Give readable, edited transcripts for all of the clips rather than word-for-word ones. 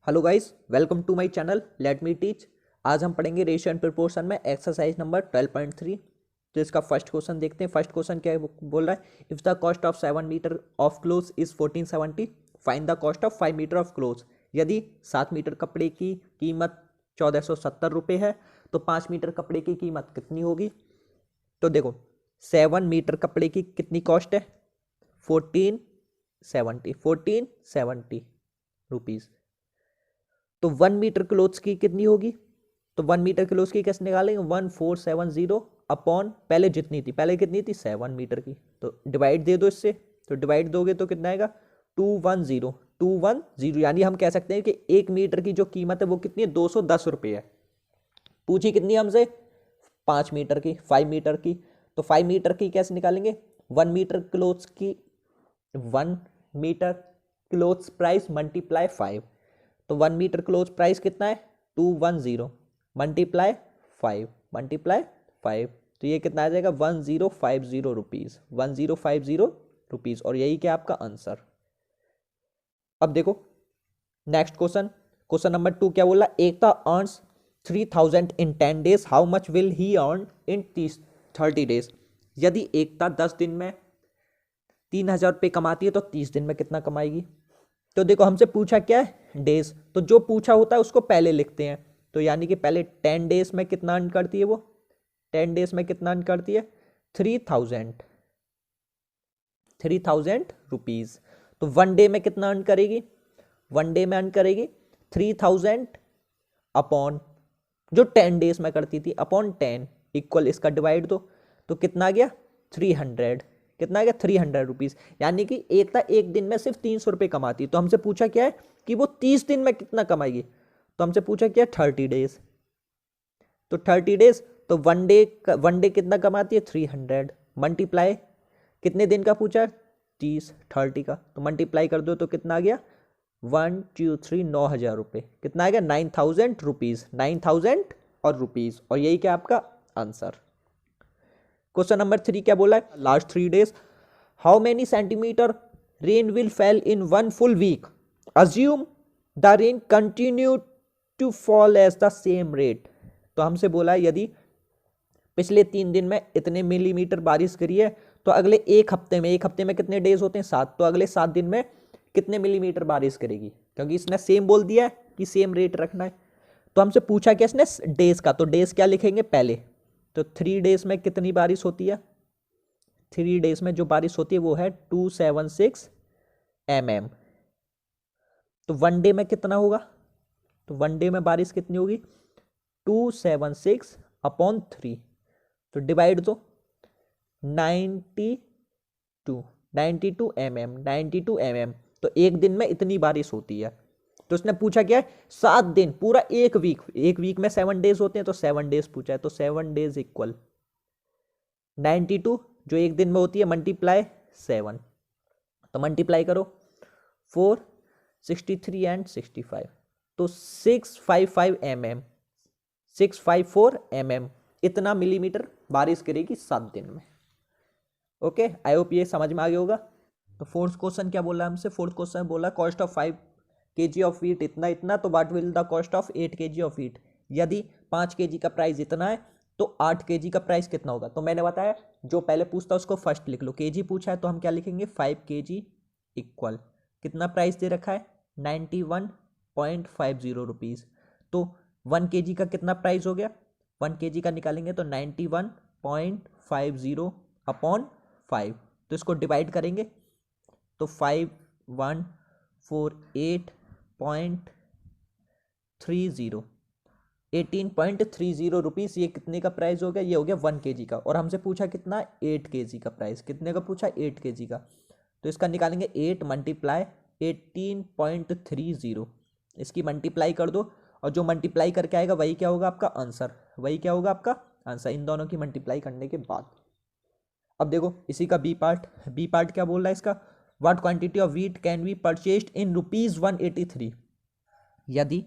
Hello guys, welcome to my channel let me teach. आज हम पढ़ेंगे रेशियो एंड प्रोपोर्शन में एक्सरसाइज नंबर 12.3। तो इसका फर्स्ट क्वेश्चन देखते हैं। फर्स्ट क्वेश्चन क्या बोल रहा है, if the cost of 7 meter of cloth is 1470, find the cost of 5 meter of cloth. यदि 7 मीटर कपड़े की कीमत 1470 रुपये है तो 5 मीटर कपड़े की कीमत कितनी होगी। तो देखो, 7 मीटर कपड़े की कितनी कॉस्ट है, 1470 रुपीज़। तो 1 मीटर क्लोथ्स की कितनी होगी, तो 1 मीटर क्लोथ्स की कैसे निकालेंगे, 1470 अपॉन पहले जितनी थी, पहले कितनी थी 7 मीटर की, तो डिवाइड दे दो इससे। तो डिवाइड दोगे तो कितना आएगा 210 यानी हम कह सकते हैं कि 1 मीटर की जो कीमत है वो कितनी है, 210 रुपये है। पूछी कितनी हमसे, 5 मीटर की, 5 मीटर की। तो 5 मीटर की कैसे निकालेंगे, 1 मीटर क्लोथ्स की 1 मीटर क्लोथ्स प्राइस मल्टीप्लाई 5। तो 1 मीटर क्लोथ प्राइस कितना है 210 मल्टीप्लाई 5 तो ये कितना आ जाएगा 1050 रुपीज़, 1050 रुपीज़। और यही क्या आपका आंसर। अब देखो नेक्स्ट क्वेश्चन, क्वेश्चन नंबर 2 क्या बोला, Ekta earns 3000 in 10 days, how much will he earn in 30 days. यदि एकता 10 दिन में 3000 रुपये कमाती है तो 30 दिन में कितना कमाएगी। तो देखो हमसे पूछा क्या है, डेज, तो जो पूछा होता है उसको पहले लिखते हैं। तो यानी कि पहले 10 डेज में कितना अर्न करती है वो, 10 डेज में कितना अर्न करती है 3000 रुपीज़। तो 1 डे में कितना अर्न करेगी, 1 डे में अर्न करेगी 3000 अपॉन जो 10 डेज में करती थी अपॉन 10 इक्वल इसका डिवाइड दो। तो कितना आ गया 300, कितना आ गया 300 रुपीज़। यानी कि एक दिन में सिर्फ 300 रुपये कमाती है। तो हमसे पूछा क्या है कि वो 30 दिन में कितना कमाएगी। तो हमसे पूछा क्या 30 डेज, तो 30 डेज तो 1 डे कितना कमाती है 300 मल्टीप्लाई कितने दिन का पूछा है 30 का, तो मल्टीप्लाई कर दो तो कितना आ गया 1 2 3 9,000 रुपये, कितना आ गया 9000 रुपीज़, 9000 और रुपीज़। और यही क्या आपका आंसर। क्वेश्चन नंबर 3 क्या बोला है, last 3 days how many centimeter rain will fell in 1 full week, assume the rain continue to fall as the same rate. तो हमसे बोला है यदि पिछले 3 दिन में इतने मिलीमीटर बारिश गिरी है तो अगले एक हफ्ते में कितने डेज होते हैं 7, तो अगले 7 दिन में कितने मिलीमीटर बारिश गिरेगी, क्योंकि इसने सेम बोल दिया है कि सेम रेट रखना है। तो हमसे पूछा क्या इसने डेज का, तो डेज क्या लिखेंगे पहले, तो 3 डेज में कितनी बारिश होती है, 3 डेज में जो बारिश होती है वो है 276 mm। तो 1 डे में कितना होगा, तो 1 डे में बारिश कितनी होगी 276 अपॉन 3, तो डिवाइड दो 92 mm, तो एक दिन में इतनी बारिश होती है। तो उसने पूछा क्या है 7 दिन, पूरा एक वीक में 7 डेज होते हैं तो 7 डेज पूछा है। तो 7 डेज इक्वल 92 जो एक दिन में होती है मल्टीप्लाई 7, तो मल्टीप्लाई करो 4 63 एंड 65, तो 654 mm इतना मिलीमीटर बारिश गिरेगी 7 दिन में। ओके, आई होप ये समझ में आ गया होगा। तो फोर्थ क्वेश्चन क्या बोला हमसे, फोर्थ क्वेश्चन बोला cost of 5 kg of wheat इतना इतना, तो what will the cost of 8 kg of wheat. यदि 5 kg का प्राइस इतना है तो 8 kg का प्राइस कितना होगा। तो मैंने बताया जो पहले पूछता उसको फर्स्ट लिख लो, kg पूछा है तो हम क्या लिखेंगे 5 kg इक्वल कितना प्राइस दे रखा है 91.50 रुपीज़। तो 1 kg का कितना प्राइस हो गया, 1 kg का निकालेंगे तो 91.50 अपॉन 5, तो इसको डिवाइड करेंगे तो 5148.30 18.30 रुपीज़, ये कितने का प्राइस हो गया, ये हो गया 1 kg का। और हमसे पूछा कितना 8 kg का प्राइस, कितने का पूछा 8 kg का, तो इसका निकालेंगे 8 मल्टीप्लाई 18.30, इसकी मल्टीप्लाई कर दो और जो मल्टीप्लाई करके आएगा वही क्या होगा आपका आंसर, वही क्या होगा आपका आंसर इन दोनों की मल्टीप्लाई करने के बाद। अब देखो इसी का बी पार्ट क्या बोल रहा है इसका, what quantity of wheat can be purchased in ₹183। यदि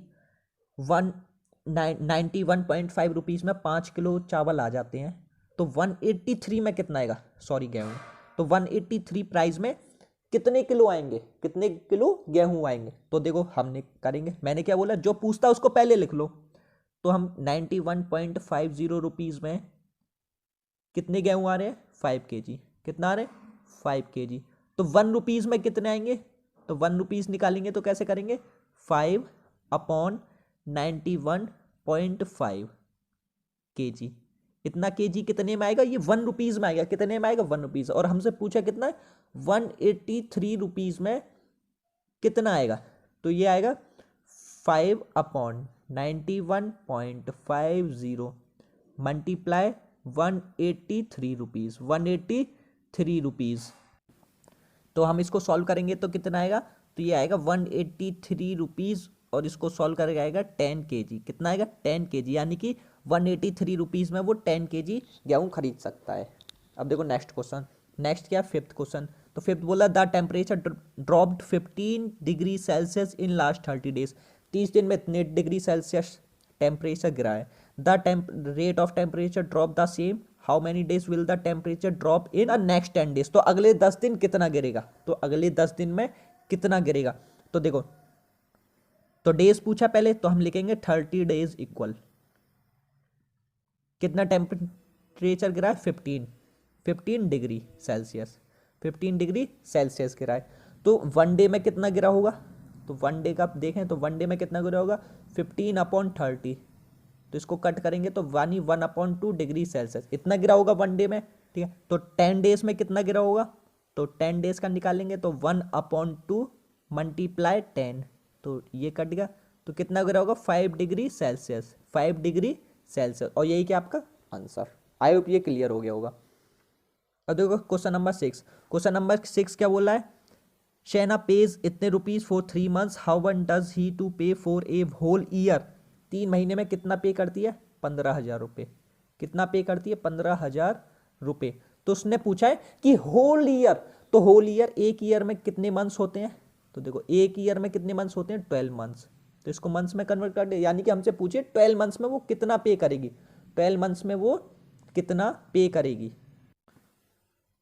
91.5 रुपीज़ में 5 किलो चावल आ जाते हैं तो 183 में कितना आएगा, सॉरी गेहूँ, तो 183 प्राइस में कितने किलो आएंगे, कितने किलो गेहूं आएंगे। तो देखो हमने करेंगे, मैंने क्या बोला, जो पूछता उसको पहले लिख लो। तो हम 91.50 रुपीज़ में कितने गेहूं आ रहे हैं, 5 kg। कितना आ रहे हैं, 5 kg। तो 1 रुपीज़ में कितने आएंगे, तो 1 रुपीज़ निकालेंगे तो कैसे करेंगे, 5/91.5 kg। इतना kg कितने में आएगा, ये 1 रुपीज़ में आएगा, कितने में आएगा, 1 रुपीज़। और हमसे पूछा कितना है, 183 रुपीज़ में कितना आएगा, तो ये आएगा 5/91.50 मल्टीप्लाई 183 रुपीज़, 183 रुपीज़। तो हम इसको सॉल्व करेंगे तो कितना आएगा, तो ये आएगा 183 रुपीज़, और इसको सॉल्व करके आएगा 10 kg। कितना आएगा, 10 kg, यानी कि 183 रुपीज़ में वो 10 kg गेहूँ खरीद सकता है। अब देखो नेक्स्ट क्वेश्चन, नेक्स्ट क्या, फिफ्थ क्वेश्चन। तो फिफ्थ बोला the temperature dropped 15 degree Celsius in last 30 days. 30 दिन में इतने डिग्री सेल्सियस टेम्परेचर गिरा है। The rate of temperature drop the same, how many days will the temperature drop in the next 10 days. तो अगले 10 दिन कितना गिरेगा, तो अगले 10 दिन में कितना गिरेगा। तो देखो, तो डेज पूछा पहले, तो हम लिखेंगे 30 डेज इक्वल कितना टेम्परेचर गिरा है, 15 डिग्री सेल्सियस, 15 डिग्री सेल्सियस गिरा है। तो वन डे में कितना गिरा होगा, तो वन डे का देखें तो वन डे में कितना गिरा होगा, 15/30। तो इसको कट करेंगे तो 1/2 डिग्री सेल्सियस इतना गिरा होगा वन डे में, ठीक है। तो 10 डेज में कितना गिरा होगा, तो 10 डेज का निकालेंगे तो 1/2 मल्टीप्लाई 10, तो ये कट गया। तो कितना गिरा होगा, 5 डिग्री सेल्सियस, 5 डिग्री सेल्सियस। और यही क्या आपका आंसर। आई होप ये क्लियर हो गया होगा। अब देखो क्वेश्चन नंबर 6। क्वेश्चन नंबर 6 क्या बोला है, शैना पेज इतने rupees for 3 months, how one does he to pay for a whole year. 3 महीने में कितना पे करती है, 15,000 रुपये। कितना पे करती है, 15,000 रुपये। तो उसने पूछा है कि होल ईयर, तो होल ईयर, एक ईयर में कितने मंथ्स होते हैं, तो देखो एक ईयर में कितने मंथ्स होते हैं, 12 मंथ्स। तो इसको मंथ्स में कन्वर्ट कर दे, यानी कि हमसे पूछे 12 मंथ्स में वो कितना पे करेगी, 12 मंथ्स में वो कितना पे करेगी।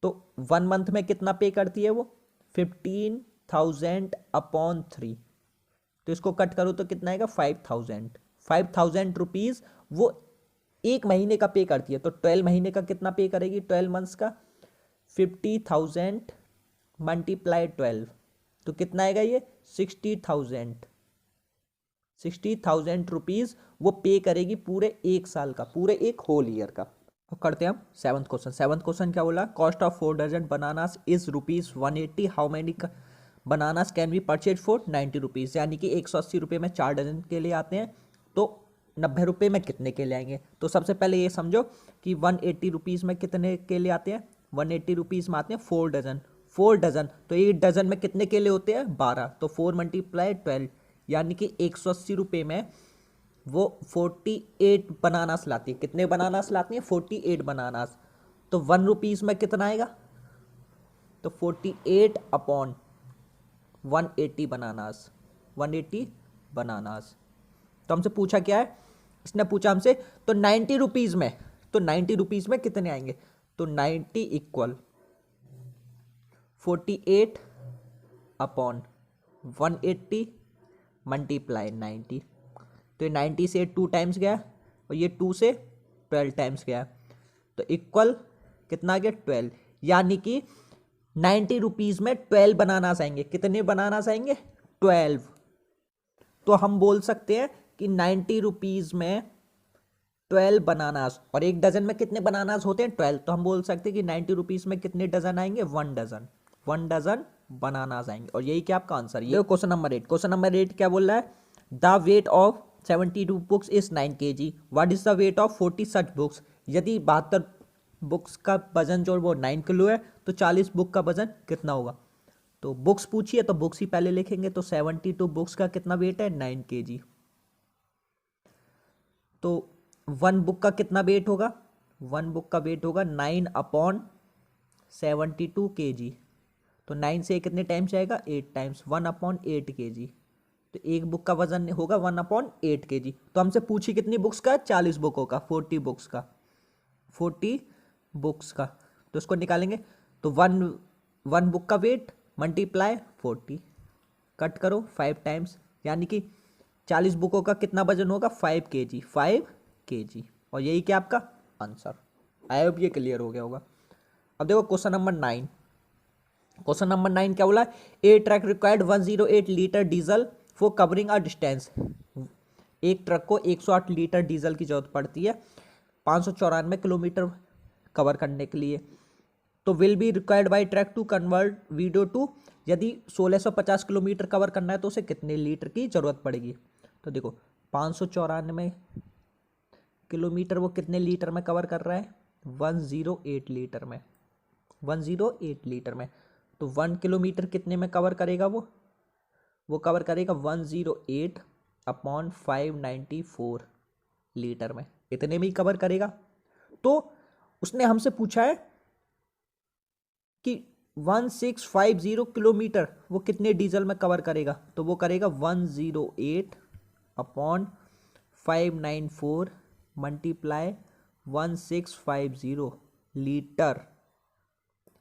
तो 1 मंथ में कितना पे करती है वो, 15,000/3। तो इसको कट करो तो कितना आएगा, 5,000 रुपीज़ वो एक महीने का पे करती है। तो 12 महीने का कितना पे करेगी, 12 मंथ्स का 50,000 मल्टीप्लाई 12, तो कितना आएगा ये 60,000 रुपीज़ वो पे करेगी पूरे एक साल का, पूरे एक होल ईयर का। अब करते हैं हम 7th क्वेश्चन। 7th क्वेश्चन क्या बोला, cost of 4 dozen bananas is ₹180, how many bananas can be purchase for 90 rupees. यानी कि 180 रुपये में 4 डजन के लिए आते हैं, तो 90 रुपये में कितने के लिए आएंगे। तो सबसे पहले ये समझो कि 180 रुपीज़ में कितने के लिए आते हैं, 180 रुपीज़ में आते हैं 4 डजन। 4 डजन, तो एक डजन में कितने केले होते हैं, 12। तो 4 मल्टीप्लाई 12, यानी कि 180 रुपये में वो 48 बनानास लाती है। कितने बनानास लाती हैं, 48 बनानास। तो 1 रुपीज़ में कितना आएगा, तो 48/180 बनानास, 180 बनानास। तो हमसे पूछा क्या है, इसने पूछा हमसे तो 90 रुपीज़ में, तो 90 रुपीज़ में कितने आएंगे, तो 90 इक्वल 48/180 मल्टीप्लाई 90। तो ये 90 से 2 टाइम्स गया और ये 2 से 12 टाइम्स गया, तो इक्वल कितना आ गया, 12। यानी कि 90 रुपीज़ में 12 बनानास आएंगे। कितने बनानास आएंगे, 12। तो हम बोल सकते हैं कि 90 रुपीज़ में 12 बनानास, और एक डजन में कितने बनानास होते हैं, 12। तो हम बोल सकते हैं कि 90 रुपीज़ में कितने डजन आएंगे, 1 डजन, 1 डजन बनानास आएंगे। और यही क्या आपका आंसर। ये क्वेश्चन नंबर 8। क्वेश्चन नंबर 8 क्या बोल रहा है, the weight of 72 books is 9 kg, what is the weight of 40 such books. यदि 72 बुक्स का वजन जो वो 9 किलो है, तो 40 बुक का वजन कितना होगा। तो बुक्स पूछिए तो बुक्स ही पहले लिखेंगे। तो 72 बुक्स का कितना वेट है, 9 kg। तो 1 बुक का कितना वेट होगा, 1 बुक का वेट होगा 9/72 kg। तो 9 से कितने टाइम्स जाएगा, 8 टाइम्स, 1/8 kg। तो एक बुक का वजन होगा 1/8 kg। तो हमसे पूछी कितनी बुक्स का, 40 बुकों का, 40 बुक्स का, 40 बुक्स का। तो उसको निकालेंगे तो वन बुक का वेट मल्टीप्लाई 40, कट करो 5 टाइम्स, यानी कि 40 बुकों का कितना वजन होगा 5 kg, 5 kg। और यही क्या आपका आंसर। आई होप ये क्लियर हो गया होगा। अब देखो क्वेश्चन नंबर 9। क्वेश्चन नंबर 9 क्या बोला, a truck required 108 litre diesel for covering a distance. एक ट्रक को 108 लीटर डीजल की जरूरत पड़ती है 594 किलोमीटर कवर करने के लिए। तो will be required by truck to convert video to, यदि 1650 किलोमीटर कवर करना है तो उसे कितने लीटर की जरूरत पड़ेगी। तो देखो 594 किलोमीटर वो कितने लीटर में कवर कर रहा है, 108 लीटर में, 108 लीटर में। तो 1 किलोमीटर कितने में कवर करेगा वो कवर करेगा 108 अपॉन 594 लीटर में, इतने में ही कवर करेगा। तो उसने हमसे पूछा है कि 1650 किलोमीटर वो कितने डीजल में कवर करेगा, तो वो करेगा 108 अपॉन 594 मल्टीप्लाई 1650 लीटर,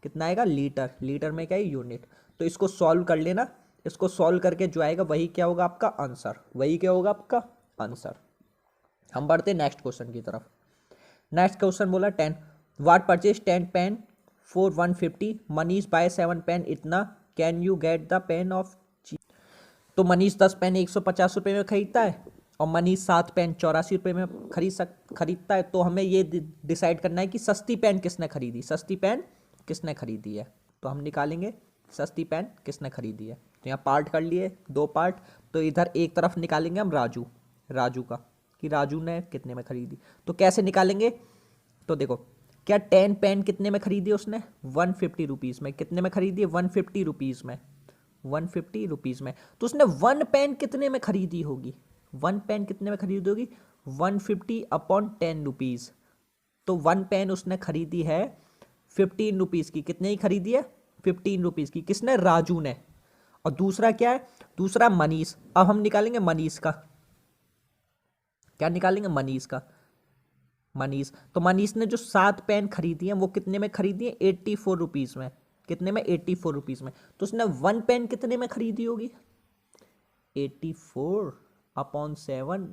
कितना आएगा लीटर, लीटर में क्या है यूनिट। तो इसको सॉल्व कर लेना, इसको सॉल्व करके जो आएगा वही क्या होगा आपका आंसर, वही क्या होगा आपका आंसर। हम बढ़ते नेक्स्ट क्वेश्चन की तरफ। नेक्स्ट क्वेश्चन बोला 10 वाट purchase 10 pen for 150, Manish buy 7 pen इतना, can you get the pen off. तो मनीष 10 पेन 150 रुपये में खरीदता है और मनीष 7 पेन 84 रुपये में खरीदता है। तो हमें ये डिसाइड करना है कि सस्ती पेन किसने खरीदी, सस्ती पेन किसने खरीदी है। तो हम निकालेंगे सस्ती पेन किसने खरीदी है। तो यहाँ पार्ट कर लिए 2 पार्ट। तो इधर एक तरफ निकालेंगे हम राजू का, कि राजू ने कितने में खरीदी। तो कैसे निकालेंगे, तो देखो क्या 10 पेन कितने में खरीदी उसने 150 रुपीज़ में, कितने में खरीदी है 150 रुपीज़ में, 150 रुपीज़ में। तो उसने 1 पेन कितने में खरीदी होगी, 1 पेन कितने में खरीदी होगी 150 अपॉन 10 रुपीज़। तो 1 पेन उसने खरीदी है 15 रुपीज़ की, कितने ही खरीदी है 15 रुपीज़ की, किसने राजू ने। और दूसरा क्या है, दूसरा मनीष। अब हम निकालेंगे मनीष का, क्या निकालेंगे मनीष का, मनीष। तो मनीष ने जो 7 पेन खरीदी है वो कितने में खरीदी है 84 रुपीज़ में, कितने में 84 रुपीज़ में। तो उसने 1 पेन कितने में खरीदी होगी 84 अपॉन 7,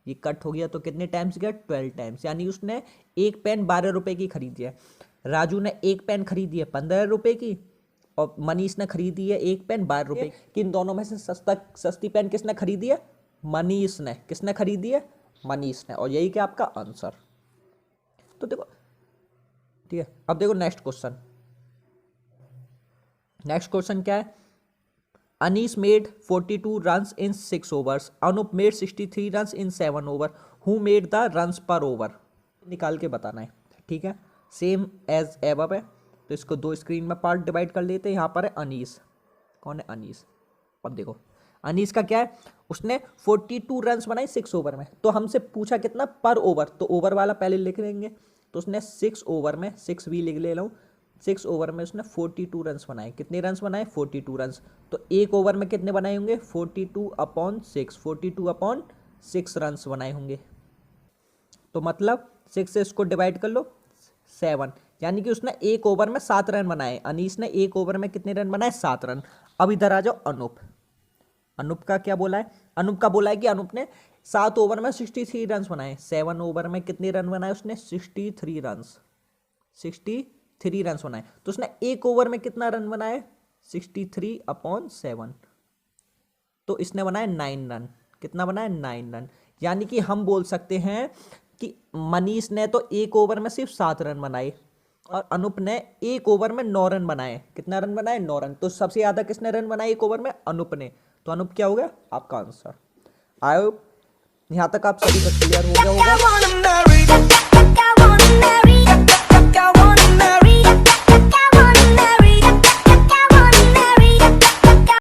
ये कट हो गया तो कितने टाइम्स गया 12 टाइम्स, यानी उसने एक पेन 12 रुपए की खरीदी है। राजू ने एक पेन खरीदी है 15 रुपए की और मनीष ने खरीदी है एक पेन 12 रुपए की। किन दोनों में से सस्ती पेन किसने खरीदी है, मनीष ने। किसने खरीदी है, मनीष ने। और यही क्या आपका आंसर। तो देखो ठीक है। अब देखो नेक्स्ट क्वेश्चन, नेक्स्ट क्वेश्चन क्या है, Anees made 42 runs in 6 overs, Anoop made 63 runs in 7 over, who made the runs per over. निकाल के बताना है, ठीक है, सेम एज एबव है। तो इसको 2 स्क्रीन में पार्ट डिवाइड कर लेते हैं। यहाँ पर है अनीस, कौन है अनीस। अब देखो अनीस का क्या है, उसने 42 रन्स बनाए 6 ओवर में। तो हमसे पूछा कितना पर ओवर, तो ओवर वाला पहले लिख लेंगे। तो उसने 6 ओवर में, 6 भी लिख ले लो, 6 ओवर में उसने 42 रन्स बनाए। कितने रन्स बनाए 42 रन्स। तो एक ओवर में कितने बनाए होंगे 42 अपॉन 6, 42 अपॉन 6 रन्स बनाए होंगे। तो मतलब 6 से इसको डिवाइड कर लो 7, यानी कि उसने एक ओवर में 7 रन बनाए। अनीस ने एक ओवर में कितने रन बनाए 7 रन। अब इधर आ जाओ अनूप, अनूप का क्या बोला है, अनूप का बोला है कि अनूप ने 7 ओवर में 63 रन बनाए। 7 ओवर में कितने रन बनाए उसने 63 रन, 63 रन बनाए। तो उसने एक ओवर में कितना रन बनाए 63 अपॉन 7, तो इसने बनाए 9 रन। कितना बनाया 9 रन। यानी कि हम बोल सकते हैं कि मनीष ने तो एक ओवर में सिर्फ 7 रन बनाए और अनूप ने एक ओवर में 9 रन बनाए। कितना रन बनाए 9 रन। तो सबसे ज्यादा किसने रन बनाए एक ओवर में, अनूप ने। तो अनूप क्या हो गया आपका आंसर। आई होप यहां तक आप सभी का क्लियर हो गया होगा।